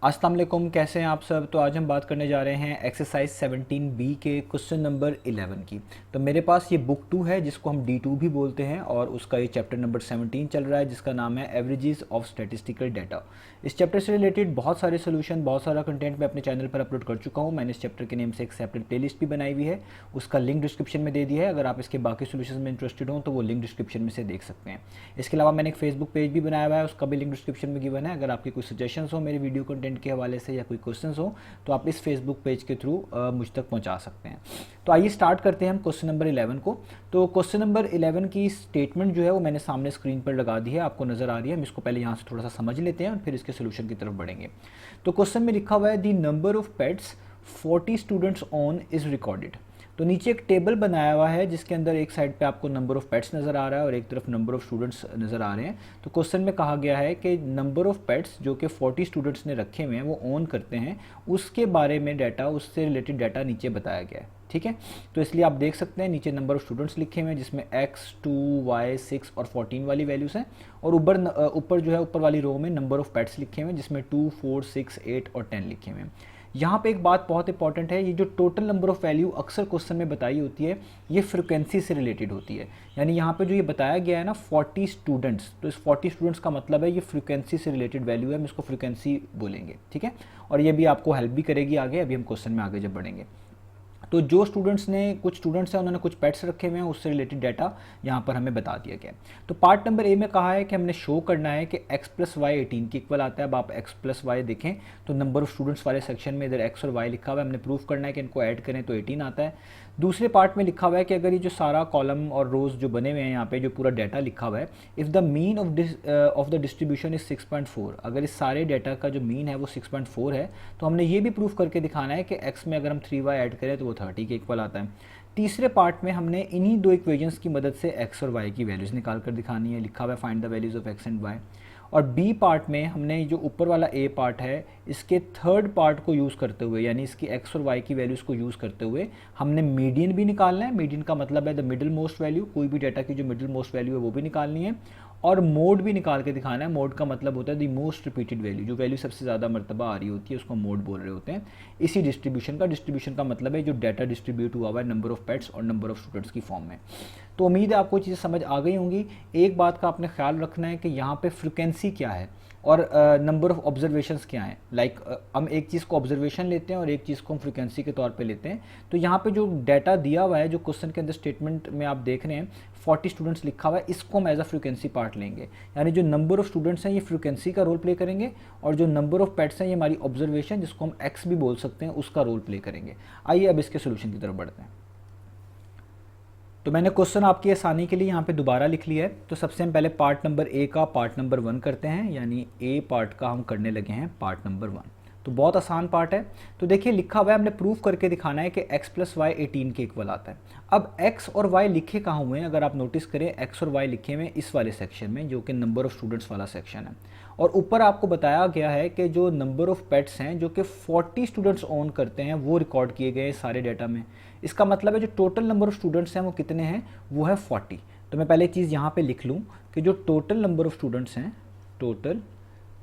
अस्सलाम वालेकुम, कैसे हैं आप सब। तो आज हम बात करने जा रहे हैं एक्सरसाइज 17B के क्वेश्चन नंबर 11 की। तो मेरे पास ये बुक 2 है जिसको हम D2 भी बोलते हैं और उसका ये चैप्टर नंबर 17 चल रहा है जिसका नाम है एवरेजेस ऑफ स्टैटिस्टिकल डाटा। इस चैप्टर से रिलेटेड बहुत सारे सोल्यूशन, बहुत सारा कंटेंट मैं अपने चैनल पर अपलोड कर चुका हूँ। मैंने इस चैप्टर के नेम से एक सेपरेट प्लेलिस्ट भी बनाई हुई है, उसका लिंक डिस्क्रिप्शन में दे दिया है। अगर आप इसके बाकी सोल्यूशन में इंटरेस्टेड हो तो वो लिंक डिस्क्रिप्शन में से देख सकते हैं। इसके अलावा मैंने एक फेसबुक पेज भी बनाया हुआ है, उसका भी लिंक डिस्क्रिप्शन में गिवन है। अगर आपके कोई सजेशन हो मेरे वीडियो कंटेंट के हवाले से या कोई क्वेश्चंस हो तो आप इस फेसबुक पेज के थ्रू मुझ तक पहुंचा सकते हैं। तो आइए स्टार्ट करते हैं हम क्वेश्चन नंबर 11 को। तो क्वेश्चन नंबर 11 की स्टेटमेंट जो है वो मैंने सामने स्क्रीन पर लगा दी है, आपको नजर आ रही है। हम इसको पहले यहाँ से थोड़ा सा समझ लेते हैं और फिर इसके सोल्यूशन की तरफ बढ़ेंगे। तो क्वेश्चन में लिखा हुआ है the number of pets 40 students own is recorded. तो नीचे एक टेबल बनाया हुआ है जिसके अंदर एक साइड पे आपको नंबर ऑफ पेट्स नज़र आ रहा है और एक तरफ नंबर ऑफ स्टूडेंट्स नज़र आ रहे हैं। तो क्वेश्चन में कहा गया है कि नंबर ऑफ पेट्स जो कि 40 स्टूडेंट्स ने रखे हुए हैं वो ऑन करते हैं, उसके बारे में डाटा, उससे रिलेटेड डाटा नीचे बताया गया है। ठीक है, तो इसलिए आप देख सकते हैं नीचे नंबर ऑफ स्टूडेंट्स लिखे हुए हैं जिसमें x, 2, y, 6 और 14 वाली वैल्यूज़ हैं और ऊपर जो है ऊपर वाली रो में नंबर ऑफ पेट्स लिखे हुए हैं जिसमें 2, 4, 6, 8 और 10 लिखे हुए हैं। यहाँ पे एक बात बहुत इंपॉर्टेंट है, ये जो टोटल नंबर ऑफ वैल्यू अक्सर क्वेश्चन में बताई होती है ये फ्रिक्वेंसी से रिलेटेड होती है। यानी यहाँ पे जो ये बताया गया है ना 40 स्टूडेंट्स, तो इस 40 स्टूडेंट्स का मतलब है ये फ्रिक्वेंसी से रिलेटेड वैल्यू है, हम इसको फ्रिक्वेंसी बोलेंगे। ठीक है, और ये भी आपको हेल्प भी करेगी आगे, अभी हम क्वेश्चन में आगे जब बढ़ेंगे। तो जो स्टूडेंट्स ने, कुछ स्टूडेंट्स हैं उन्होंने कुछ पेट्स रखे हुए हैं, उससे रिलेटेड डाटा यहाँ पर हमें बता दिया गया है। तो पार्ट नंबर ए में कहा है कि हमने शो करना है कि x प्लस वाई 18 के इक्वल आता है। अब आप x प्लस वाई देखें तो नंबर ऑफ स्टूडेंट्स वाले सेक्शन में इधर x और y लिखा हुआ है, हमने प्रूफ करना है कि इनको ऐड करें तो 18 आता है। दूसरे पार्ट में लिखा हुआ है कि अगर ये जो सारा कॉलम और रोज जो बने हुए हैं यहाँ पे जो पूरा डाटा लिखा हुआ है, if the mean of the distribution is 6.4, अगर इस सारे डाटा का जो मीन है वो 6.4 है तो हमने ये भी प्रूफ करके दिखाना है कि x में अगर हम 3y ऐड करें तो वो 30 के इक्वल आता है। तीसरे पार्ट में हमने इन्हीं दो इक्वेशंस की मदद से x और y की वैल्यूज़ निकाल कर दिखानी है, लिखा हुआ है find the values of x and y। और बी पार्ट में हमने जो ऊपर वाला ए पार्ट है इसके थर्ड पार्ट को यूज़ करते हुए, यानी इसकी एक्स और वाई की वैल्यूज़ को यूज़ करते हुए हमने मीडियन भी निकालना है। मीडियन का मतलब है द मिडिल मोस्ट वैल्यू, कोई भी डाटा की जो मिडिल मोस्ट वैल्यू है वो भी निकालनी है। और मोड भी निकाल के दिखाना है। मोड का मतलब होता है द मोस्ट रिपीटेड वैल्यू, जो वैल्यू सबसे ज़्यादा मरतबा आ रही होती है उसको मोड बोल रहे होते हैं। इसी डिस्ट्रीब्यूशन का मतलब है जो डाटा डिस्ट्रीब्यूट हुआ हुआ है नंबर ऑफ पेट्स और नंबर ऑफ स्टूडेंट्स की फॉर्म में। तो उम्मीद है आपको चीज़ें समझ आ गई होंगी। एक बात का आपने ख्याल रखना है कि यहाँ पे फ्रिक्वेंसी क्या है और नंबर ऑफ ऑब्जर्वेशंस क्या हैं। लाइक हम एक चीज़ को ऑब्जर्वेशन लेते हैं और एक चीज़ को हम फ्रिक्वेंसी के तौर पे लेते हैं। तो यहाँ पे जो डाटा दिया हुआ है, जो क्वेश्चन के अंदर स्टेटमेंट में आप देख रहे हैं 40 स्टूडेंट्स लिखा हुआ है, इसको हम एज अ फ्रिक्वेंसी पार्ट लेंगे। यानी जो नंबर ऑफ स्टूडेंट्स हैं ये फ्रिक्वेंसी का रोल प्ले करेंगे और जो नंबर ऑफ पेट्स हैं ये हमारी ऑब्जर्वेशन, जिसको हम एक्स भी बोल सकते हैं, उसका रोल प्ले करेंगे। आइए अब इसके सोल्यूशन की तरफ बढ़ते हैं। तो मैंने क्वेश्चन आपकी आसानी के लिए यहाँ पे दोबारा लिख लिया है। तो सबसे हम पहले पार्ट नंबर ए का पार्ट नंबर 1 करते हैं, यानी ए पार्ट का हम करने लगे हैं पार्ट नंबर 1। तो बहुत आसान पार्ट है। तो देखिए लिखा हुआ है, हमने प्रूफ करके दिखाना है कि x प्लस वाई 18 के इक्वल आता है। अब x और y लिखे कहाँ हुए हैं, अगर आप नोटिस करें x और y लिखे हुए इस वाले सेक्शन में जो कि नंबर ऑफ स्टूडेंट्स वाला सेक्शन है। और ऊपर आपको बताया गया है कि जो नंबर ऑफ पेट्स हैं जो कि 40 स्टूडेंट्स ओन करते हैं वो रिकॉर्ड किए गए सारे डाटा में। इसका मतलब है जो टोटल नंबर ऑफ स्टूडेंट्स हैं वो कितने हैं, वो है 40। तो मैं पहले चीज़ यहाँ पे लिख लूँ कि जो टोटल नंबर ऑफ स्टूडेंट्स हैं, टोटल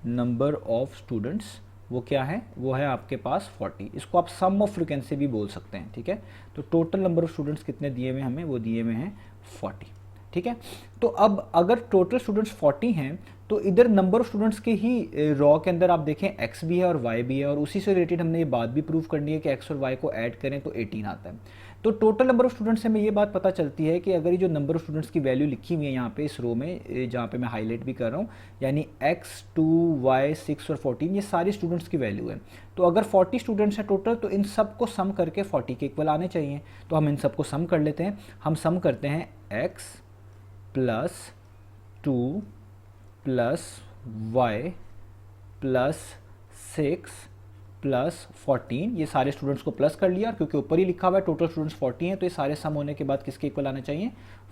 नंबर ऑफ स्टूडेंट्स वो क्या है, वो है आपके पास 40। इसको आप सम ऑफ फ्रिक्वेंसी भी बोल सकते हैं। ठीक है, तो टोटल नंबर ऑफ स्टूडेंट्स कितने दिए हुए हमें, वो दिए हुए हैं 40। ठीक है, तो अब अगर टोटल स्टूडेंट्स 40 हैं तो इधर नंबर ऑफ स्टूडेंट्स के ही रॉ के अंदर आप देखें x भी है और y भी है, और उसी से रिलेटेड हमने ये बात भी प्रूव करनी है कि x और y को ऐड करें तो 18 आता है। तो टोटल नंबर ऑफ स्टूडेंट्स से हमें ये बात पता चलती है कि अगर ये जो नंबर ऑफ स्टूडेंट्स की वैल्यू लिखी हुई है यहाँ पे इस रो में, जहाँ पे मैं हाईलाइट भी कर रहा हूँ, यानी x, 2, y, 6 और 14, ये सारी स्टूडेंट्स की वैल्यू है। तो अगर 40 स्टूडेंट्स हैं टोटल तो इन सब को सम करके 40 के इक्वल आने चाहिए। तो हम इन सबको सम कर लेते हैं। हम सम करते हैं x plus 2 plus y plus 6 plus 14, ये सारे स्टूडेंट्स को प्लस कर लिया क्योंकि ऊपर ही लिखा हुआ है टोटल स्टूडेंट्स 40 हैं, तो ये सारे सम होने के बाद किसके इक्वल आने चाहिए,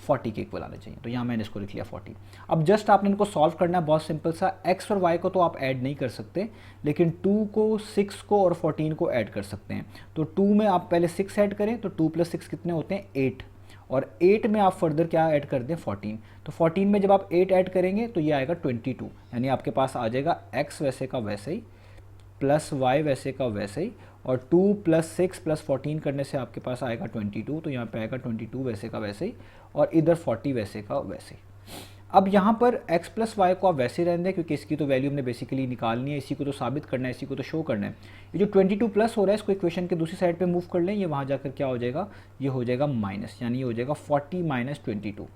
40 के इक्वल आने चाहिए। तो यहाँ मैंने इसको लिख लिया 40। अब जस्ट आपने इनको सॉल्व करना है, बहुत सिंपल सा। x और y को तो आप ऐड नहीं कर सकते, लेकिन 2 को, 6 को और 14 को ऐड कर सकते हैं। तो 2 में आप पहले 6 ऐड करें तो 2 प्लस 6 कितने होते हैं, 8। और 8 में आप फर्दर क्या ऐड कर दें, 14। तो 14 में जब आप 8 ऐड करेंगे तो ये आएगा 22, यानी आपके पास आ जाएगा x वैसे का वैसे ही प्लस वाई वैसे का वैसे ही, और 2 प्लस 6 प्लस 14 करने से आपके पास आएगा 22, तो यहाँ पे आएगा 22 वैसे का वैसे ही, और इधर 40 वैसे का वैसे ही। अब यहाँ पर x प्लस वाई को आप वैसे रहने दें, क्योंकि इसकी तो वैल्यू हमने बेसिकली निकालनी है, इसी को तो साबित करना है, इसी को तो शो करना है। ये जो 22 प्लस हो रहा है इसको इक्वेशन के दूसरी साइड पे मूव कर लें, ये वहाँ जाकर क्या हो जाएगा, ये हो जाएगा माइनस, यानी ये हो जाएगा 40 माइनस 22।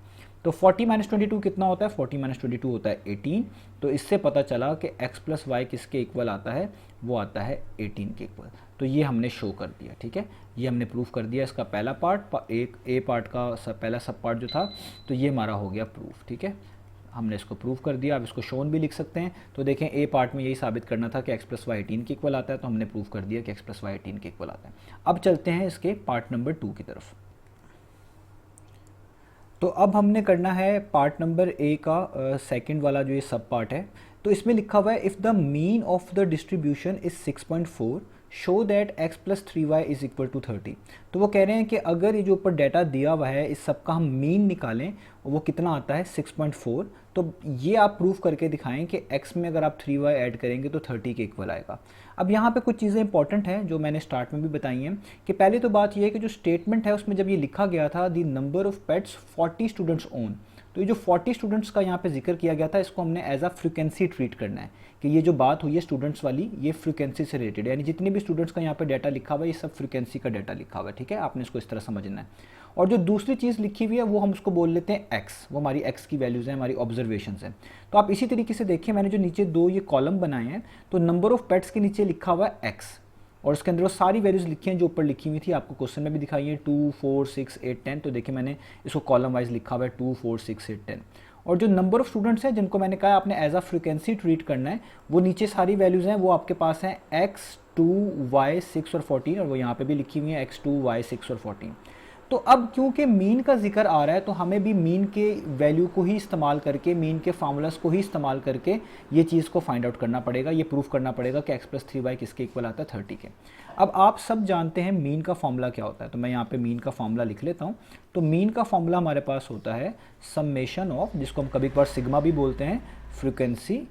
तो 40 माइनस 22 कितना होता है, 40 माइनस 22 होता है 18। तो इससे पता चला कि x प्लस वाई किसके इक्वल आता है, वो आता है 18 के इक्वल। तो ये हमने शो कर दिया, ठीक है, ये हमने प्रूफ कर दिया इसका पहला पार्ट, एक ए पार्ट का पहला सब पार्ट जो था, तो ये हमारा हो गया प्रूफ, ठीक है, हमने इसको प्रूव कर दिया। आप इसको शोन भी लिख सकते हैं। तो देखें ए पार्ट में यही साबित करना था कि x प्लस वाई 18 के इक्वल आता है, तो हमने प्रूव कर दिया कि x प्लस वाई 18 के इक्वल आता है। अब चलते हैं इसके पार्ट नंबर 2 की तरफ। तो अब हमने करना है पार्ट नंबर ए का सेकंड वाला जो ये सब पार्ट है। तो इसमें लिखा हुआ है if the mean of the distribution is 6.4 show that x plus 3y is equal to 30। तो वो कह रहे हैं कि अगर ये जो ऊपर डाटा दिया हुआ है इस सब का हम मीन निकालें, वो कितना आता है 6.4। तो ये आप प्रूव करके दिखाएं कि x में अगर आप 3y ऐड करेंगे तो 30 के इक्वल आएगा। अब यहाँ पे कुछ चीज़ें इंपॉर्टेंट हैं जो मैंने स्टार्ट में भी बताई हैं कि पहले तो बात ये है कि जो स्टेटमेंट है उसमें जब ये लिखा गया था the number of pets 40 students own, तो ये जो 40 स्टूडेंट्स का यहाँ पे जिक्र किया गया था इसको हमने एज अ फ्रीक्वेंसी ट्रीट करना है कि ये जो बात हुई है स्टूडेंट्स वाली ये फ्रीक्वेंसी से रिलेटेड है, यानी जितने भी स्टूडेंट्स का यहाँ पे डाटा लिखा हुआ है ये सब फ्रीक्वेंसी का डाटा लिखा हुआ है, ठीक है, आपने इसको इस तरह समझना है। और जो दूसरी चीज़ लिखी हुई है वो हम उसको बोल लेते हैं x, वो हमारी x की वैल्यूज़ हैं, हमारी ऑब्जर्वेशन हैं। तो आप इसी तरीके से देखिए मैंने जो नीचे दो ये कॉलम बनाए हैं, तो नंबर ऑफ पेट्स के नीचे लिखा हुआ है x, और उसके अंदर वो सारी वैल्यूज़ लिखी हैं जो ऊपर लिखी हुई थी, आपको क्वेश्चन में भी दिखाई है 2, 4, 6, 8, 10। तो देखिए मैंने इसको कॉलम वाइज लिखा हुआ है 2, 4, 6, 8, 10। और जो नंबर ऑफ स्टूडेंट्स हैं जिनको मैंने कहा आपने एज अ फ्रीक्वेंसी ट्रीट करना है, वो नीचे सारी वैल्यूज़ हैं, वो आपके पास हैं x, 2, y, 6 और 14, और वो यहाँ पे भी लिखी हुई है x, 2, y, 6 और 14। तो अब क्योंकि मीन का जिक्र आ रहा है तो हमें भी मीन के वैल्यू को ही इस्तेमाल करके, मीन के फार्मूलास को ही इस्तेमाल करके ये चीज़ को फाइंड आउट करना पड़ेगा, ये प्रूफ करना पड़ेगा कि x प्लस 3y किसके इक्वल आता है 30 के। अब आप सब जानते हैं मीन का फॉर्मूला क्या होता है, तो मैं यहाँ पे मीन का फॉर्मूला लिख लेता हूँ। तो मीन का फॉर्मूला हमारे पास होता है सम्मेशन ऑफ, जिसको हम कभी कभार सिग्मा भी बोलते हैं, फ्रीक्वेंसी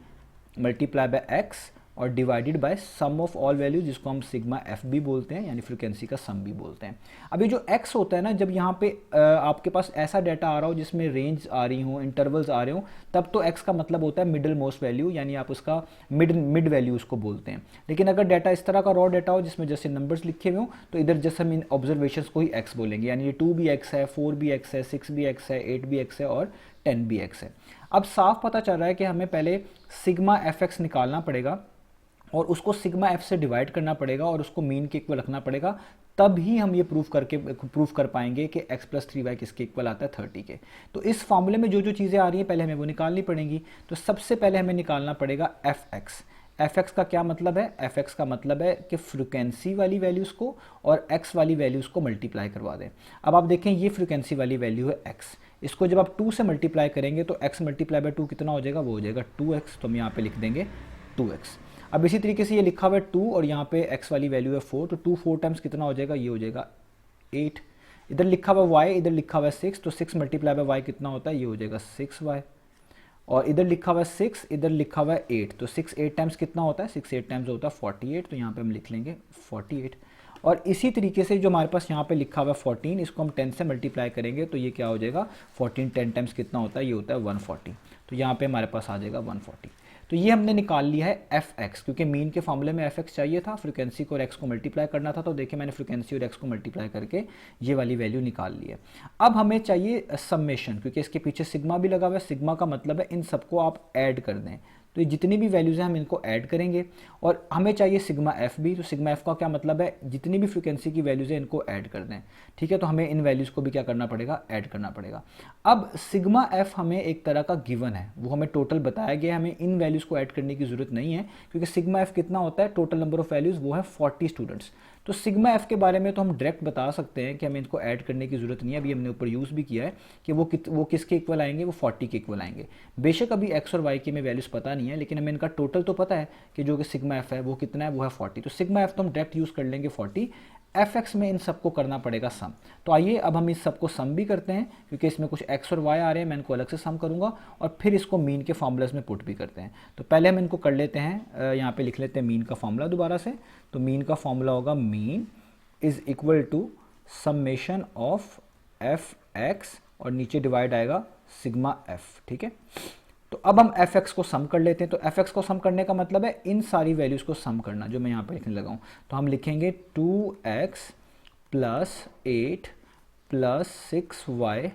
मल्टीप्लाई बाय एक्स और divided by sum of all values, जिसको हम सिग्मा एफ भी बोलते हैं, यानी फ्रीक्वेंसी का सम भी बोलते हैं। अभी जो एक्स होता है ना, जब यहाँ पे आपके पास ऐसा डाटा आ रहा हो जिसमें रेंज आ रही हो, इंटरवल्स आ रहे हो, तब तो एक्स का मतलब होता है मिडिल मोस्ट वैल्यू, यानी आप उसका मिड वैल्यू उसको बोलते हैं। लेकिन अगर डाटा इस तरह का रॉ डाटा हो जिसमें जैसे नंबर्स लिखे हुए हो, तो इधर जैसे हम इन ऑब्जर्वेशंस को ही एक्स बोलेंगे, यानी ये 2 भी एक्स है, 4 भी एक्स है, 6 भी एक्स है, 8 भी एक्स है और 10 भी एक्स है। अब साफ पता चल रहा है कि हमें पहले सिग्मा एफ एक्स निकालना पड़ेगा और उसको सिग्मा एफ से डिवाइड करना पड़ेगा और उसको मीन के इक्वल रखना पड़ेगा, तब ही हम ये प्रूफ कर पाएंगे कि x प्लस 3y किसके इक्वल आता है 30 के। तो इस फॉर्मूले में जो जो चीज़ें आ रही हैं पहले हमें वो निकालनी पड़ेंगी। तो सबसे पहले हमें निकालना पड़ेगा एफ एक्स का क्या मतलब है, एफ एक्स का मतलब है कि फ्रिक्वेंसी वाली वैल्यूज़ को और x वाली वैल्यूज़ को मल्टीप्लाई करवा दें। अब आप देखें ये फ्रिक्वेंसी वाली वैल्यू है x, इसको जब आप 2 से मल्टीप्लाई करेंगे तो x मल्टीप्लाई बाय 2 कितना हो जाएगा, वो हो जाएगा 2x, तो हम यहाँ पे लिख देंगे 2x। अब इसी तरीके से ये लिखा हुआ है 2 और यहाँ पे x वाली वैल्यू है 4, तो 2 4 टाइम्स कितना हो जाएगा, ये हो जाएगा 8। इधर लिखा हुआ y, इधर लिखा हुआ है 6, तो 6 मल्टीप्लाई बाय y कितना होता है, ये हो जाएगा 6y। और इधर लिखा हुआ है 6, इधर लिखा हुआ है 8, तो 6 8 टाइम्स कितना होता है, 6 8 टाइम्स होता है 48, तो यहाँ पे हम लिख लेंगे 48। और इसी तरीके से जो हमारे पास यहाँ पे लिखा हुआ है 14, इसको हम 10 से मल्टीप्लाई करेंगे तो ये क्या हो जाएगा, 14 10 टाइम्स कितना होता है, ये होता है 140, तो यहाँ पे हमारे पास आ जाएगा 140। तो ये हमने निकाल लिया है एफ एक्स, क्योंकि मीन के फॉर्मूले में एफ एक्स चाहिए था, फ्रिक्वेंसी को और एक्स को मल्टीप्लाई करना था। तो देखिए मैंने फ्रिक्वेंसी और एक्स को मल्टीप्लाई करके ये वाली वैल्यू निकाल ली है। अब हमें चाहिए सम्मेशन, क्योंकि इसके पीछे सिग्मा भी लगा हुआ है, सिग्मा का मतलब है इन सबको आप ऐड कर दें, तो ये जितनी भी वैल्यूज़ हैं हम इनको ऐड करेंगे। और हमें चाहिए सिग्मा एफ भी, तो सिग्मा एफ का क्या मतलब है, जितनी भी फ्रिक्वेंसी की वैल्यूज़ हैं इनको ऐड कर दें, ठीक है। तो हमें इन वैल्यूज़ को भी क्या करना पड़ेगा, ऐड करना पड़ेगा। अब सिग्मा एफ हमें एक तरह का गिवन है, वो हमें टोटल बताया गया, हमें इन वैल्यूज़ को ऐड करने की ज़रूरत नहीं है, क्योंकि सिग्मा एफ कितना होता है, टोटल नंबर ऑफ वैल्यूज़ वो है 40 स्टूडेंट्स। तो सिग्मा एफ के बारे में तो हम डायरेक्ट बता सकते हैं कि हमें इनको ऐड करने की ज़रूरत नहीं है, अभी हमने ऊपर यूज़ भी किया है कि वो किसके इक्वल आएंगे, वो 40 के इक्वल आएंगे। बेशक अभी एक्स और वाई की हमें वैल्यूज़ पता नहीं है, लेकिन हमें इनका टोटल तो पता है कि जो कि सिग्मा एफ है वो कितना है, वो है 40। तो सिग्मा एफ तो हम डायरेक्ट यूज़ कर लेंगे 40, एफ एक्स में इन सबको करना पड़ेगा सम। तो आइए अब हम इस सबको सम भी करते हैं, क्योंकि इसमें कुछ एक्स और वाई आ रहे हैं, मैं इनको अलग से सम करूंगा और फिर इसको मीन के फॉर्मूलाज में पुट भी करते हैं। तो पहले हम इनको कर लेते हैं, यहाँ पे लिख लेते हैं मीन का फॉर्मूला दोबारा से। तो मीन का फॉर्मूला होगा mean is equal to summation of F X और नीचे डिवाइड आएगा सिग्मा एफ, ठीक है। तो अब हम एफ एक्स को सम कर लेते हैं। तो एफ एक्स को सम करने का मतलब है इन सारी वैल्यूज़ को सम करना, जो मैं यहाँ पे लिखने लगा हूँ। तो हम लिखेंगे 2x plus 8 plus 6y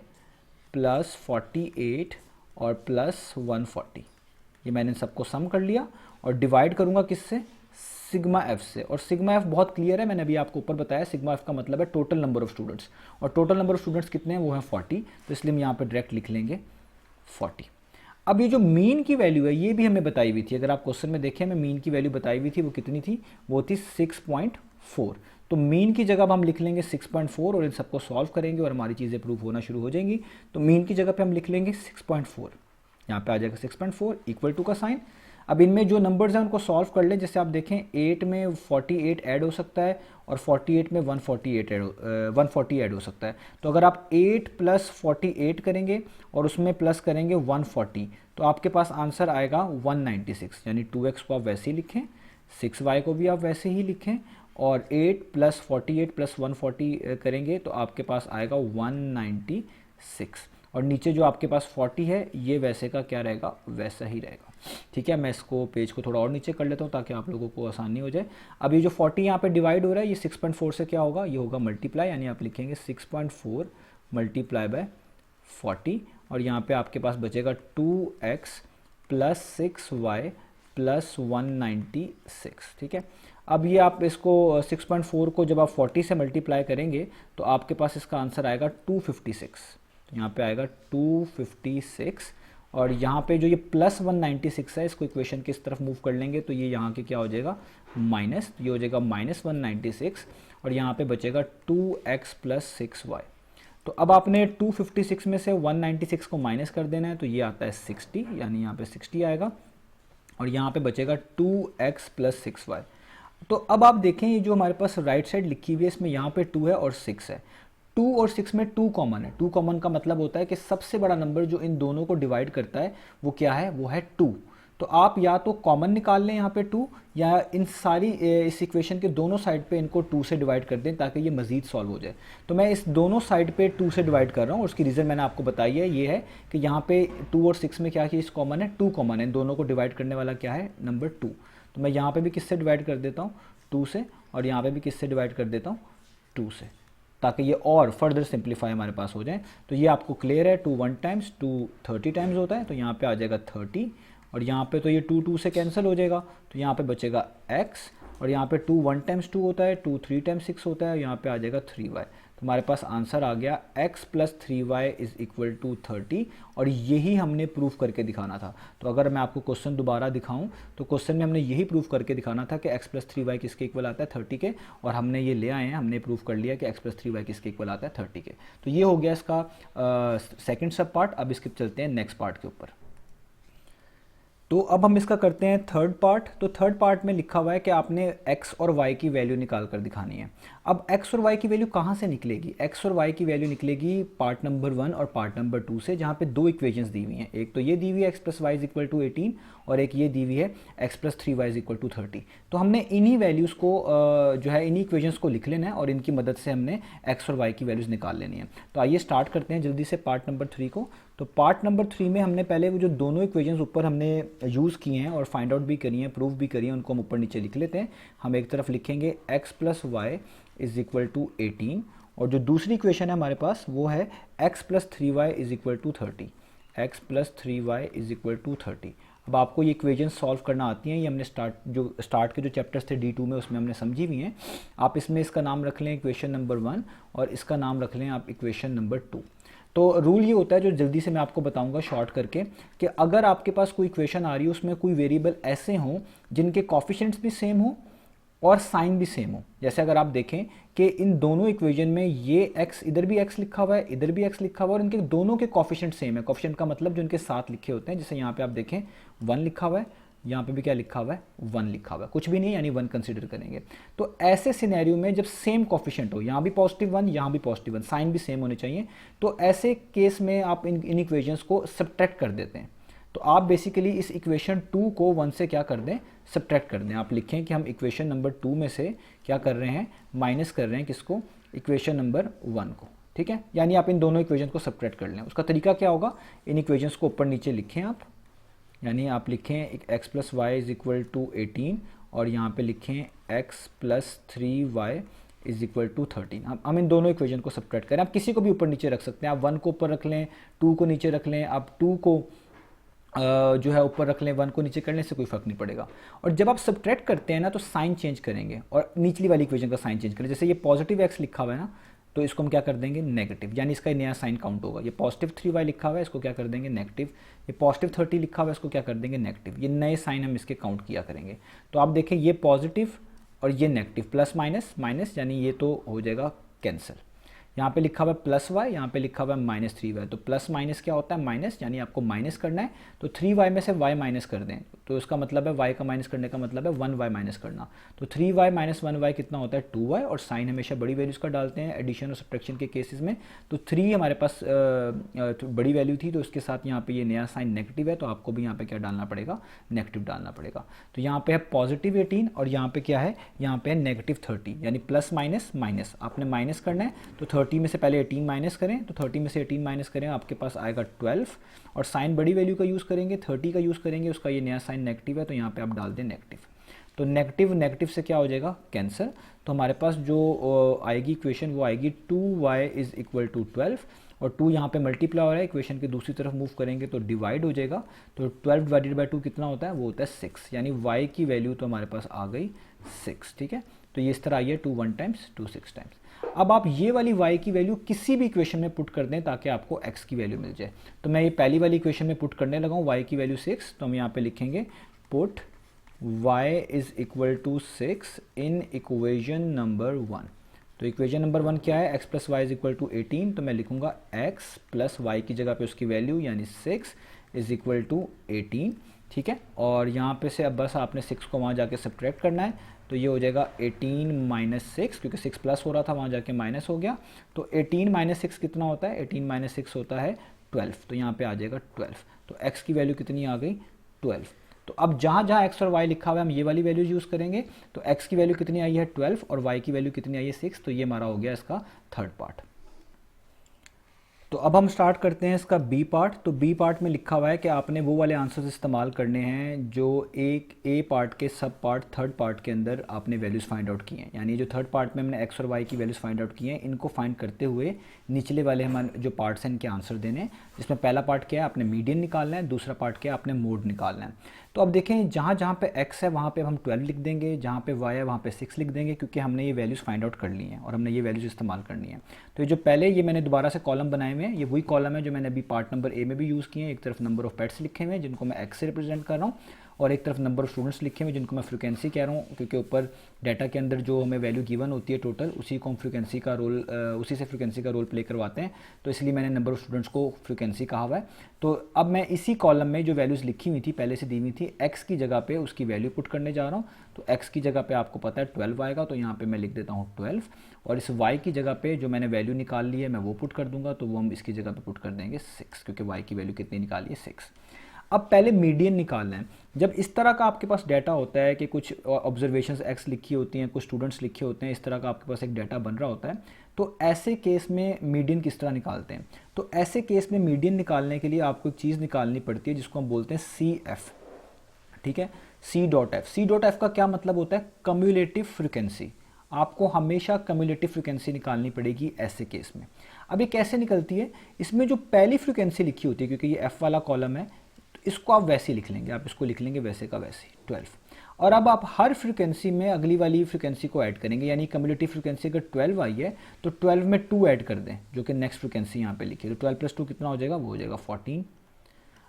plus 48 और प्लस 140। ये मैंने सबको सम कर लिया और डिवाइड करूँगा किससे, सिग्मा एफ से। और सिग्मा एफ बहुत क्लियर है, मैंने अभी आपको ऊपर बताया, सिग्मा एफ का मतलब है टोटल नंबर ऑफ स्टूडेंट्स, और टोटल नंबर ऑफ स्टूडेंट्स कितने हैं, वो हैं 40। तो इसलिए हम यहाँ पे डायरेक्ट लिख लेंगे 40। अब ये जो मीन की वैल्यू है ये भी हमें बताई हुई थी, अगर आप क्वेश्चन में देखें हमें मीन की वैल्यू बताई हुई थी, वो कितनी थी, वो थी 6.4। तो मीन की जगह हम लिख लेंगे 6.4 और इन सबको सॉल्व करेंगे और हमारी चीज़ें प्रूव होना शुरू हो जाएंगी। तो मीन की जगह पे हम लिख लेंगे 6.4, यहाँ पे आ जाएगा 6.4 इक्वल टू का साइन। अब इनमें जो नंबर्स हैं उनको सॉल्व कर लें। जैसे आप देखें 8 में 48 ऐड हो सकता है और 48 में 140 ऐड हो सकता है। तो अगर आप 8 प्लस 48 करेंगे और उसमें प्लस करेंगे 140, तो आपके पास आंसर आएगा 196। यानी 2x को आप वैसे ही लिखें, 6y को भी आप वैसे ही लिखें, और 8 प्लस 48 प्लस 140 करेंगे तो आपके पास आएगा 196। और नीचे जो आपके पास 40 है ये वैसे का क्या रहेगा, वैसा ही रहेगा, ठीक है। मैं इसको पेज को थोड़ा और नीचे कर लेता हूँ ताकि आप लोगों को आसानी हो जाए। अब ये जो 40 यहाँ पे डिवाइड हो रहा है ये 6.4 से क्या होगा, ये होगा मल्टीप्लाई, यानी आप लिखेंगे 6.4 मल्टीप्लाई बाय 40, और यहाँ पे आपके पास बचेगा 2x प्लस 6y प्लस 196, ठीक है। अब ये आप इसको 6.4 को जब आप 40 से मल्टीप्लाई करेंगे तो आपके पास इसका आंसर आएगा 256। तो यहाँ पे आएगा 256, और यहाँ पे जो ये प्लस 196 है इसको इक्वेशन की इस तरफ मूव कर लेंगे तो ये यहाँ के क्या हो जाएगा, माइनस, ये हो जाएगा माइनस 196, और यहाँ पे बचेगा 2x प्लस 6y। तो अब आपने 256 में से 196 को माइनस कर देना है, तो ये आता है 60, यानी यहाँ पे 60 आएगा, और यहाँ पे बचेगा 2x प्लस 6y। तो अब आप देखें ये जो हमारे पास राइट साइड लिखी हुई है इसमें यहाँ पे 2 है और 6 है। 2 और 6 में 2 कॉमन है। 2 कॉमन का मतलब होता है कि सबसे बड़ा नंबर जो इन दोनों को डिवाइड करता है वो क्या है, वो है 2। तो आप या तो कॉमन निकाल लें यहाँ पे 2, या इन सारी इस इक्वेशन के दोनों साइड पे इनको 2 से डिवाइड कर दें ताकि ये मज़ीद सॉल्व हो जाए। तो मैं इस दोनों साइड पे 2 से डिवाइड कर रहा हूँ, और उसकी रीज़न मैंने आपको बताई है, ये है कि यहाँ पे 2 और 6 में क्या चीज़ कॉमन है, 2 कॉमन है। इन दोनों को डिवाइड करने वाला क्या है, नंबर 2। तो मैं यहाँ पर भी किससे डिवाइड कर देता हूँ, 2 से, और यहाँ पर भी किससे डिवाइड कर देता हूँ, 2 से, ताकि ये और फर्दर सिंप्लीफाई हमारे पास हो जाए। तो ये आपको क्लियर है, 2 1 टाइम्स 2 30 टाइम्स होता है, तो यहाँ पे आ जाएगा 30, और यहाँ पे तो ये 2 2 से कैंसिल हो जाएगा, तो यहाँ पे बचेगा x, और यहाँ पे 2 1 टाइम्स 2 होता है, 2 3 टाइम्स 6 होता है, यहाँ पे आ जाएगा 3y। तो हमारे पास आंसर आ गया x plus 3y is equal to 30, और यही हमने प्रूफ करके दिखाना था। तो अगर मैं आपको क्वेश्चन दोबारा दिखाऊं तो क्वेश्चन में हमने यही प्रूफ करके दिखाना था कि x प्लस 3y किसके इक्वल आता है, 30 के, और हमने ये ले आए हैं, हमने प्रूफ कर लिया कि x प्लस 3y किसके इक्वल आता है, 30 के। तो ये हो गया इसका सेकेंड सब पार्ट। अब इसके चलते हैं नेक्स्ट पार्ट के ऊपर। तो अब हम इसका करते हैं थर्ड पार्ट। तो थर्ड पार्ट में लिखा हुआ है कि आपने x और y की वैल्यू निकाल कर दिखानी है। अब x और y की वैल्यू कहाँ से निकलेगी, x और y की वैल्यू निकलेगी पार्ट नंबर 1 और पार्ट नंबर 2 से, जहाँ पे दो इक्वेशंस दी हुई हैं। एक तो ये दी हुई है x plus Y is equal to 18, और एक ये दी हुई है x plus 3y is equal to 30। तो हमने इन्हीं वैल्यूज़ को जो है इन्हीं इक्वेशंस को लिख लेना है, और इनकी मदद से हमने x और y की वैल्यूज़ निकाल लेनी है। तो आइए स्टार्ट करते हैं जल्दी से पार्ट नंबर 3 को। तो पार्ट नंबर 3 में हमने पहले वो जो दोनों इक्वेशंस ऊपर हमने यूज़ किए हैं और फाइंड आउट भी करी हैं, प्रूफ भी करी हैं, उनको हम ऊपर नीचे लिख लेते हैं। हम एक तरफ लिखेंगे x plus Y is equal to 18, और जो दूसरी इक्वेशन है हमारे पास वो है x plus 3y is equal to 30, x plus 3y is equal to 30। अब आपको ये इक्वेशन सॉल्व करना आती हैं, ये हमने स्टार्ट के जो चैप्टर्स थे D2 में उसमें हमने समझी हुई हैं। आप इसमें इसका नाम रख लें इक्वेशन नंबर 1, और इसका नाम रख लें आप इक्वेशन नंबर 2। तो रूल ये होता है, जो जल्दी से मैं आपको बताऊंगा शॉर्ट करके, कि अगर आपके पास कोई इक्वेशन आ रही है उसमें कोई वेरिएबल ऐसे हों जिनके कॉफिशिएंट्स भी सेम हो और साइन भी सेम हो। जैसे अगर आप देखें कि इन दोनों इक्वेशन में ये x, इधर भी x लिखा हुआ है, इधर भी x लिखा हुआ है, और इनके दोनों के कोफिशिएंट सेम है। कोफिशिएंट का मतलब जो इनके साथ लिखे होते हैं, जैसे यहाँ पे आप देखें 1 लिखा हुआ है, यहाँ पे भी क्या लिखा हुआ है, 1 लिखा हुआ है, कुछ भी नहीं यानी 1 कंसीडर करेंगे। तो ऐसे सिनेरियो में जब सेम कोफिशिएंट हो, यहाँ भी +1 यहाँ भी +1, साइन भी सेम होने चाहिए, तो ऐसे केस में आप इन इक्वेशंस को सब्ट्रैक्ट कर देते हैं। तो आप बेसिकली इस इक्वेशन 2 को 1 से क्या कर दें, सब्ट्रैक्ट कर दें। आप लिखें कि हम इक्वेशन नंबर 2 में से क्या कर रहे हैं, माइनस कर रहे हैं किसको, इक्वेशन नंबर 1 को, ठीक है। यानी आप इन दोनों इक्वेशन को सब्ट्रैक्ट कर लें। उसका तरीका क्या होगा, इन इक्वेशंस को ऊपर नीचे लिखें आप, यानी आप लिखें x + y = 18 और यहाँ पे लिखें x + 3y = 13। हम इन दोनों इक्वेशन को सब्ट्रैक्ट करें। आप किसी को भी ऊपर नीचे रख सकते हैं, आप 1 को ऊपर रख लें, 2 को नीचे रख लें, आप 2 को जो है ऊपर रख लें, 1 को नीचे करने से कोई फर्क नहीं पड़ेगा। और जब आप सब्ट्रैक्ट करते हैं ना तो साइन चेंज करेंगे और निचली वाली इक्वेशन का साइन चेंज करें। जैसे ये पॉजिटिव x लिखा हुआ है ना, तो इसको हम क्या कर देंगे, नेगेटिव, यानी इसका नया साइन काउंट होगा। ये +3y लिखा हुआ है, इसको क्या कर देंगे, नेगेटिव। ये +30 लिखा हुआ है, इसको क्या कर देंगे, नेगेटिव। ये नए साइन हम इसके काउंट किया करेंगे। तो आप देखें ये पॉजिटिव और ये नेगेटिव, प्लस माइनस माइनस, यानी ये तो हो जाएगा कैंसिल। यहाँ पे लिखा हुआ है +y, यहाँ पे लिखा हुआ है -3y, तो प्लस माइनस क्या होता है, माइनस, यानी आपको माइनस करना है। तो 3y में से y माइनस कर दें, तो इसका मतलब है y का माइनस करने का मतलब है 1y माइनस करना। तो 3y - 1y कितना होता है, 2y, और साइन हमेशा बड़ी वैल्यूज़ का डालते हैं एडिशन और सब्ट्रैक्शन के केसेस में। तो 3 हमारे पास बड़ी वैल्यू थी, तो उसके साथ यहाँ पे ये नया साइन नेगेटिव है, तो आपको भी यहाँ पे क्या डालना पड़ेगा, नेगेटिव डालना पड़ेगा। तो यहाँ पे है +18 और यहाँ पे क्या है, यहाँ पे है -30, यानी प्लस माइनस माइनस, आपने माइनस करना है। तो 30 में से पहले 18 माइनस करें, तो 30 में से 18 माइनस करें, आपके पास आएगा 12, और साइन बड़ी वैल्यू का यूज़ करेंगे, 30 का यूज़ करेंगे, उसका ये नया साइन नेगेटिव है, तो यहाँ पे आप डाल दें नेगेटिव। तो नेगेटिव नेगेटिव से क्या हो जाएगा, कैंसर। तो हमारे पास जो आएगी इक्वेशन वो आएगी 2y = 12, और 2 यहाँ पे मल्टीप्लाई हो रहा है, इक्वेशन के दूसरी तरफ मूव करेंगे तो डिवाइड हो जाएगा। तो 12 / 2 कितना होता है, वो होता है 6, यानी y की वैल्यू तो हमारे पास आ गई 6, ठीक है। तो ये इस तरह आई है 2 1 टाइम्स 2 6 टाइम्स। अब आप ये वाली y की वैल्यू किसी भी इक्वेशन में पुट कर दें ताकि आपको x की वैल्यू मिल जाए। तो मैं ये पहली वाली इक्वेशन में पुट करने लगा हूँ, y की वैल्यू 6, तो हम यहाँ पे लिखेंगे put y = 6 in equation number 1। तो इक्वेशन नंबर 1 क्या है, x + y = 18, तो मैं लिखूंगा x + y की जगह पे उसकी वैल्यू यानी 6 = 18, ठीक है। और यहाँ पे से अब बस आपने 6 को वहाँ जाके सब्ट्रैक्ट करना है, तो ये हो जाएगा 18 - 6, क्योंकि 6 प्लस हो रहा था वहाँ जाके माइनस हो गया। तो 18 - 6 कितना होता है, 18 - 6 होता है 12, तो यहाँ पे आ जाएगा 12। तो x की वैल्यू कितनी आ गई, 12। तो अब जहाँ जहाँ x और y लिखा हुआ है हम ये वाली वैल्यूज यूज़ करेंगे। तो x की वैल्यू कितनी आई है 12 और y की वैल्यू कितनी आई है 6, तो ये हमारा हो गया इसका थर्ड पार्ट। तो अब हम स्टार्ट करते हैं इसका बी पार्ट। तो बी पार्ट में लिखा हुआ है कि आपने वो वाले आंसर्स इस्तेमाल करने हैं जो एक ए पार्ट के सब पार्ट थर्ड पार्ट के अंदर आपने वैल्यूज़ फाइंड आउट किए हैं। यानी जो थर्ड पार्ट में हमने एक्स और वाई की वैल्यूज़ फाइंड आउट किए हैं, इनको फाइंड करते हुए निचले वाले हमारे जो पार्ट्स हैं इनके आंसर देने हैं। जिसमें पहला पार्ट क्या है, आपने मीडियन निकालना है, दूसरा पार्ट क्या है, आपने मोड निकालना है। तो अब देखें जहाँ जहाँ पे x है वहाँ पे हम 12 लिख देंगे, जहाँ पे y है वहाँ पे 6 लिख देंगे, क्योंकि हमने ये वैल्यूज़ फाइंड आउट कर ली हैं और हमने ये वैल्यूज़ इस्तेमाल करनी है। तो ये जो पहले ये मैंने दोबारा से कॉलम बनाए हुए हैं, ये वही कॉलम है जो मैंने अभी पार्ट नंबर ए में भी यूज़ किए हैं। एक तरफ नंबर ऑफ पेट्स लिखे हुए हैं जिनको मैं x से रिप्रेजेंट कर रहा हूँ, और एक तरफ नंबर ऑफ स्टूडेंट्स लिखे हुए जिनको मैं फ्रिक्वेंसी कह रहा हूँ, क्योंकि ऊपर डाटा के अंदर जो हमें वैल्यू गिवन होती है टोटल, उसी को हम फ्रिक्वेंसी का रोल उसी से फ्रिक्वेंसी का रोल प्ले करवाते हैं। तो इसलिए मैंने नंबर ऑफ स्टूडेंट्स को फ्रिक्वेंसी कहा हुआ है। तो अब मैं इसी कॉलम में जो वैल्यूज़ लिखी हुई थी पहले से दी हुई थी, x की जगह पे उसकी वैल्यू पुट करने जा रहा हूँ। तो x की जगह पे आपको पता है 12 आएगा, तो यहाँ पे मैं लिख देता हूँ 12, और इस y की जगह पे जो मैंने वैल्यू निकाल ली है मैं वो पुट कर दूंगा, तो वो हम इसकी जगह पे पुट कर देंगे 6, क्योंकि y की वैल्यू कितनी निकाली है 6। अब पहले मीडियन निकालना है। जब इस तरह का आपके पास डाटा होता है कि कुछ ऑब्जर्वेशंस x लिखी होती हैं, कुछ स्टूडेंट्स लिखे होते हैं, इस तरह का आपके पास एक डाटा बन रहा होता है, तो ऐसे केस में मीडियन किस तरह निकालते हैं। तो ऐसे केस में मीडियन निकालने के लिए आपको एक चीज़ निकालनी पड़ती है जिसको हम बोलते हैं CF, ठीक है, C.F। C.F का क्या मतलब होता है, कम्युलेटिव फ्रिक्वेंसी। आपको हमेशा कम्युलेटिव फ्रिक्वेंसी निकालनी पड़ेगी ऐसे केस में। अब ये कैसे निकलती है, इसमें जो पहली फ्रिक्वेंसी लिखी होती है, क्योंकि ये F वाला कॉलम है, इसको आप वैसे ही लिख लेंगे, आप इसको लिख लेंगे वैसे का वैसे 12। और अब आप हर फ्रिक्वेंसी में अगली वाली फ्रिक्वेंसी को ऐड करेंगे, यानी कम्युलेटिव फ्रिक्वेंसी अगर 12 आई है तो 12 में 2 ऐड कर दें, जो कि नेक्स्ट फ्रिक्वेंसी यहाँ पे लिखी है। तो 12 + 2 कितना हो जाएगा, वो हो जाएगा 14।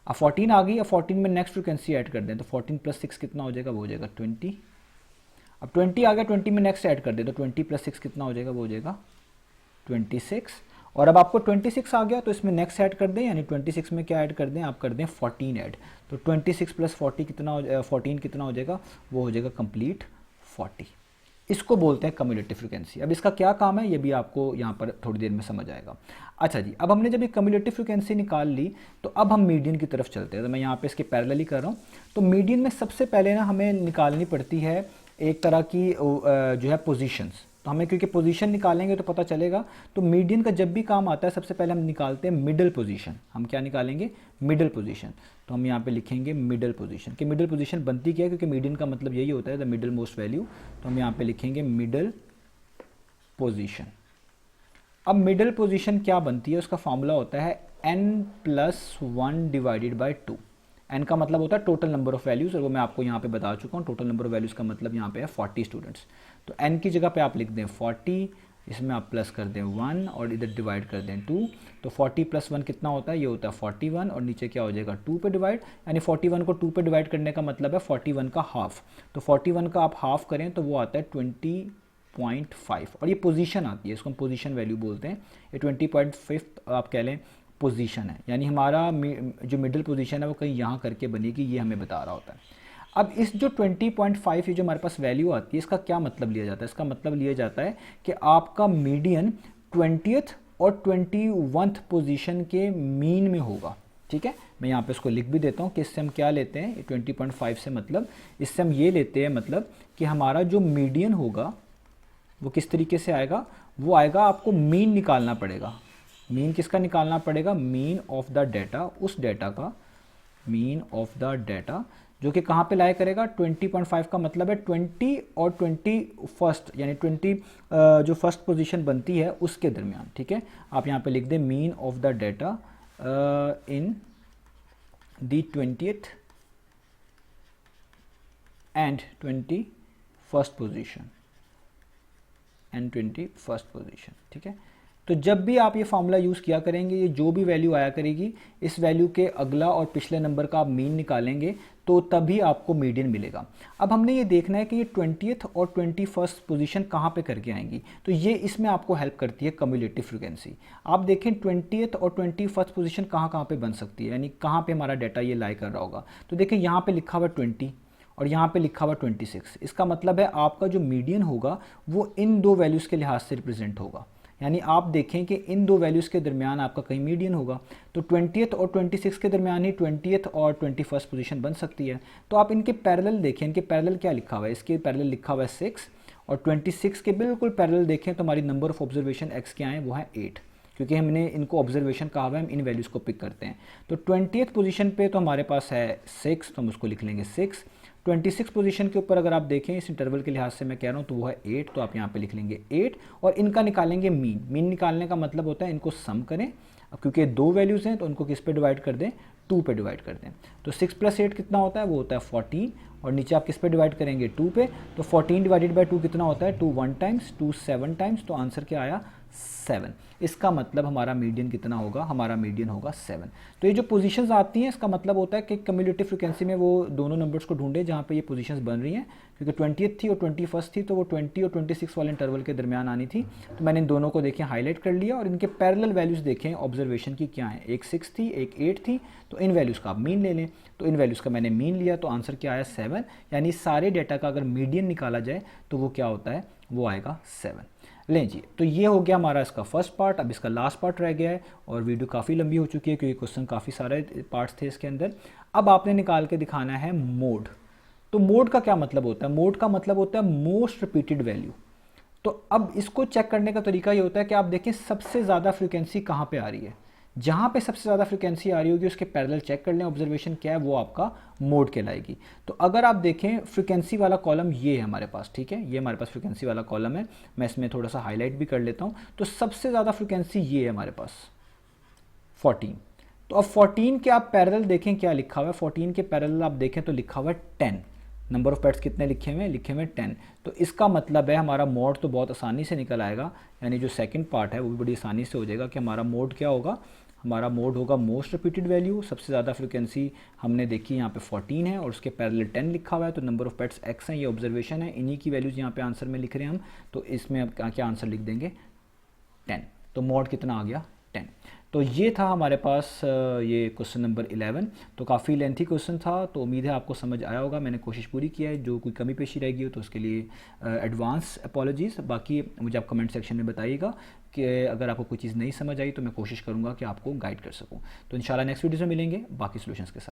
अब 14 आ गई, अब 14 में नेक्स्ट फ्रिक्वेंसी ऐड कर दें, तो 14 + 6 कितना हो जाएगा, वो हो जाएगा 20। अब 20 आ गया, 20 में नेक्स्ट ऐड कर दे, तो 20 + 6 कितना हो जाएगा, वो हो जाएगा 26। और अब आपको 26 आ गया तो इसमें नेक्स्ट ऐड कर दें, यानी 26 में क्या ऐड कर दें, आप कर दें 14 ऐड, तो 26 + 40 कितना 14 कितना हो जाएगा, वो हो जाएगा कंप्लीट 40। इसको बोलते हैं कम्युलेटिव फ्रिक्वेंसी। अब इसका क्या काम है ये भी आपको यहाँ पर थोड़ी देर में समझ आएगा। अच्छा जी, अब हमने जब ये कम्युलेटिव फ्रिक्वेंसी निकाल ली तो अब हम मीडियन की तरफ चलते हैं। तो मैं यहाँ पे इसके पैरेलल ही कर रहा हूँ। तो मीडियन में सबसे पहले ना हमें निकालनी पड़ती है एक तरह की जो है पोजीशंस। तो हमें क्योंकि पोजीशन निकालेंगे तो पता चलेगा, तो मीडियन का जब भी काम आता है सबसे पहले हम निकालते हैं मिडल पोजीशन। हम क्या निकालेंगे, मिडल पोजीशन। तो हम यहाँ पे लिखेंगे मिडल पोजीशन, कि मिडल पोजीशन बनती क्या है, क्योंकि मीडियन का मतलब यही होता है द मिडल मोस्ट वैल्यू। तो हम यहाँ पे लिखेंगे मिडल पोजीशन। अब मिडल पोजीशन क्या बनती है, उसका फॉर्मूला होता है n+1 / 2। n का मतलब होता है टोटल नंबर ऑफ वैल्यूज़, और वो मैं आपको यहाँ पे बता चुका हूँ। टोटल नंबर ऑफ वैल्यूज़ का मतलब यहाँ पे है 40 स्टूडेंट्स। तो n की जगह पे आप लिख दें 40, इसमें आप प्लस कर दें 1 और इधर डिवाइड कर दें 2। तो 40 + 1 कितना होता है, ये होता है 41, और नीचे क्या हो जाएगा 2 पे डिवाइड, यानी 41 को 2 पे डिवाइड करने का मतलब है 41 का हाफ। तो 41 का आप हाफ करें तो वो आता है 20.5, और ये पोजीशन आती है, इसको हम पोजीशन वैल्यू बोलते हैं। ये 20.5 आप कह लें पोजीशन है, यानी हमारा जो मिडिल पोजीशन है वो कहीं यहाँ करके बनेगी, ये हमें बता रहा होता है। अब इस जो 20.5 ये जो हमारे पास वैल्यू आती है, इसका क्या मतलब लिया जाता है, इसका मतलब लिया जाता है कि आपका मीडियन 20th और 21th पोजीशन के मीन में होगा। ठीक है, मैं यहाँ पे इसको लिख भी देता हूँ कि इससे हम क्या लेते हैं, 20.5 से मतलब इससे हम ये लेते हैं मतलब कि हमारा जो मीडियन होगा वो किस तरीके से आएगा, वो आएगा आपको मीन निकालना पड़ेगा। मीन किसका निकालना पड़ेगा, मीन ऑफ द डाटा, उस डाटा का मीन ऑफ द डाटा जो कि कहाँ पे लाया करेगा, 20.5 का मतलब है 20 और 21st, यानी 20 जो फर्स्ट पोजीशन बनती है उसके दरमियान। ठीक है, आप यहाँ पे लिख दें mean of the data in the 20th and 21st position and 21st position. ठीक है, तो जब भी आप ये फार्मूला यूज़ किया करेंगे, ये जो भी वैल्यू आया करेगी, इस वैल्यू के अगला और पिछले नंबर का आप मीन निकालेंगे तो तभी आपको मीडियन मिलेगा। अब हमने ये देखना है कि ये 20th और 21st पोजीशन कहाँ पे करके आएंगी, तो ये इसमें आपको हेल्प करती है कम्युलेटिव फ्रिक्वेंसी। आप देखें 20th और 21st पोजीशन कहाँ कहाँ पे बन सकती है, यानी कहाँ पे हमारा डाटा ये लाई कर रहा होगा। तो देखें यहाँ पे लिखा हुआ 20 और यहाँ पे लिखा हुआ 26। इसका मतलब है आपका जो मीडियन होगा वो इन दो वैल्यूज़ के लिहाज से रिप्रेजेंट होगा, यानी आप देखें कि इन दो वैल्यूज़ के दरमियान आपका कहीं मीडियन होगा। तो 20th और 26 के दरमियान ही 20th और 21st पोजीशन बन सकती है। तो आप इनके पैरेलल देखें, इनके पैरेलल क्या लिखा हुआ है, इसके पैरेलल लिखा हुआ है 6, और 26 के बिल्कुल पैरेलल देखें तो हमारी नंबर ऑफ ऑब्जर्वेशन x क्या है, वो है 8, क्योंकि हमने इनको ऑब्जर्वेशन कहा हुआ है, हम इन वैल्यूज़ को पिक करते हैं। तो 20th पोजीशन पे तो हमारे पास है 6, तो हम उसको लिख लेंगे 6। 26 पोजीशन के ऊपर अगर आप देखें इस इंटरवल के लिहाज से मैं कह रहा हूँ तो वो है 8, तो आप यहाँ पे लिख लेंगे 8, और इनका निकालेंगे मीन। मीन निकालने का मतलब होता है इनको सम करें, अब क्योंकि दो वैल्यूज़ हैं तो उनको किस पे डिवाइड कर दें, 2 पे डिवाइड कर दें। तो 6 + 8 कितना होता है, वो होता है 14, और नीचे आप किस पे डिवाइड करेंगे, 2 पे। तो 14 / 2 कितना होता है, 2 1 टाइम्स, 2 7 टाइम्स, तो आंसर क्या आया 7। इसका मतलब हमारा मीडियन कितना होगा, हमारा मीडियन होगा 7। तो ये जो पोजीशंस आती हैं इसका मतलब होता है कि कम्युलेटिव फ्रिक्वेंसी में वो दोनों नंबर्स को ढूंढे जहाँ पे ये पोजीशंस बन रही हैं, क्योंकि 20th थी और 21st थी तो वो 20 और 26 वाले इंटरवल के दरमियान आनी थी। तो मैंने इन दोनों को देखें हाईलाइट कर लिया, और इनके पैरेलल वैल्यूज़ देखें ऑब्जर्वेशन की क्या है, एक 6 थी एक 8 थी, तो इन वैल्यूज़ का आप मीन ले लें। तो इन वैल्यूज़ का मैंने मीन लिया तो आंसर क्या आया 7, यानी सारे डेटा का अगर मीडियन निकाला जाए तो वो क्या होता है, वो आएगा 7। लें जी, तो ये हो गया हमारा इसका फर्स्ट पार्ट। अब इसका लास्ट पार्ट रह गया है, और वीडियो काफ़ी लंबी हो चुकी है क्योंकि क्वेश्चन काफ़ी सारे पार्ट्स थे इसके अंदर। अब आपने निकाल के दिखाना है मोड। तो मोड का क्या मतलब होता है, मोड का मतलब होता है मोस्ट रिपीटेड वैल्यू। तो अब इसको चेक करने का तरीका ये होता है कि आप देखें सबसे ज़्यादा फ्रिक्वेंसी कहाँ पे आ रही है, जहाँ पे सबसे ज़्यादा फ्रिक्वेंसी आ रही होगी उसके पैरेलल चेक कर लें ऑब्जर्वेशन क्या है, वो आपका मोड कहलाएगी। तो अगर आप देखें फ्रिक्वेंसी वाला कॉलम ये है हमारे पास, ठीक है, ये हमारे पास फ्रिक्वेंसी वाला कॉलम है। मैं इसमें थोड़ा सा हाईलाइट भी कर लेता हूँ। तो सबसे ज़्यादा फ्रिक्वेंसी ये है हमारे पास 14। तो अब 14 के आप पैरेलल देखें क्या लिखा हुआ है, 14 के पैरेलल आप देखें तो लिखा हुआ है 10। नंबर ऑफ पैड्स कितने लिखे हुए हैं, लिखे हुए 10। तो इसका मतलब है हमारा मोड तो बहुत आसानी से निकल आएगा, यानी जो सेकंड पार्ट है वो भी बड़ी आसानी से हो जाएगा कि हमारा मोड क्या होगा, हमारा मोड होगा मोस्ट रिपीटेड वैल्यू। सबसे ज़्यादा फ्रिक्वेंसी हमने देखी यहाँ पे 14 है और उसके पैरेलल 10 लिखा हुआ है, तो नंबर ऑफ पेट्स x हैं, ये ऑब्जर्वेशन है, इन्हीं की वैल्यूज़ यहाँ पे आंसर में लिख रहे हैं हम। तो इसमें अब क्या आंसर लिख देंगे 10। तो मोड कितना आ गया 10। तो ये था हमारे पास ये क्वेश्चन नंबर 11। तो काफ़ी लेंथी क्वेश्चन था, तो उम्मीद है आपको समझ आया होगा। मैंने कोशिश पूरी की है, जो कोई कमी पेशी रहेगी हो तो उसके लिए एडवांस अपॉलॉजीज़। बाकी मुझे आप कमेंट सेक्शन में बताइएगा कि अगर आपको कोई चीज़ नहीं समझ आई तो मैं कोशिश करूँगा कि आपको गाइड कर सकूँ। तो इंशाल्लाह नेक्स्ट वीडियो में मिलेंगे बाकी सॉल्यूशंस के साथ।